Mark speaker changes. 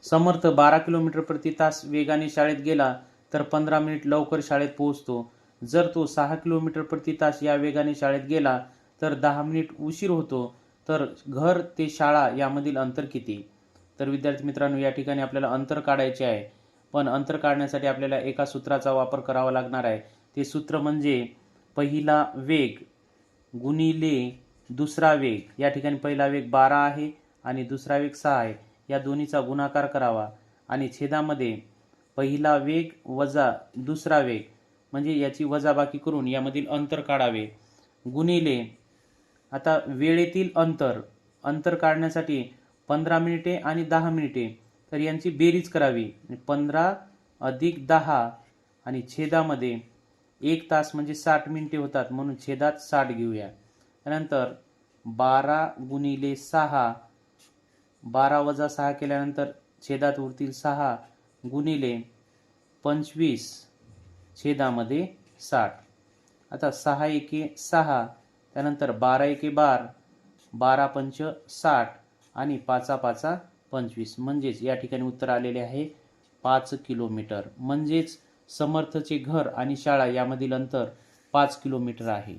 Speaker 1: समर्थ 12 kilometre प्रति तास वेगाने शाळेत गेला तर 15 मिनिट लवकर शाळेत पोहोचतो. जर तो 6 किलोमीटर प्रति तास या वेगाने शाळेत गेला तर 10 मिनिट उशीर होतो. तर घर ते शाळा यामधील अंतर किती? तर विद्यार्थी मित्रांनो, या ठिकाणी आपल्याला अंतर काढायचे आहे. पण अंतर काढण्यासाठी आपल्याला एका सूत्राचा वापर करावा लागणार आहे. ते सूत्र म्हणजे पहिला वेग गुणिले दुसरा वेग. या ठिकाणी पहिला वेग 12 आहे आणि दुसरा वेग 6 आहे. या दोन्हीचा गुणाकार करावा आणि छेदामध्ये पहिला वेग वजा दुसरा वेग म्हणजे याची वजाबाकी करून यामधील अंतर काढावे. गुणिले आता वेळेतील अंतर काढण्यासाठी 15 मिनिटे आणि 10 मिनिटे, तर यांची बेरीज करावी. 15 अधिक 10 आणि छेदामध्ये 1 तास म्हणजे 60 मिनिटे होतात, म्हणून छेदात 60 घेऊया. त्यानंतर 12 गुणिले 6, 12 वजा 6 केल्यानंतर छेदात उरतील 6 गुणिले 25 छेदामध्ये 60. आता 6 एके 6, त्यानंतर 12 एके 12, 12 पंच 60 आणि 5 5 25. म्हणजेच या ठिकाणी उत्तर आलेले आहे 5 किलोमीटर. म्हणजेच समर्थचे घर आणि शाळा यामधील अंतर 5 किलोमीटर आहे.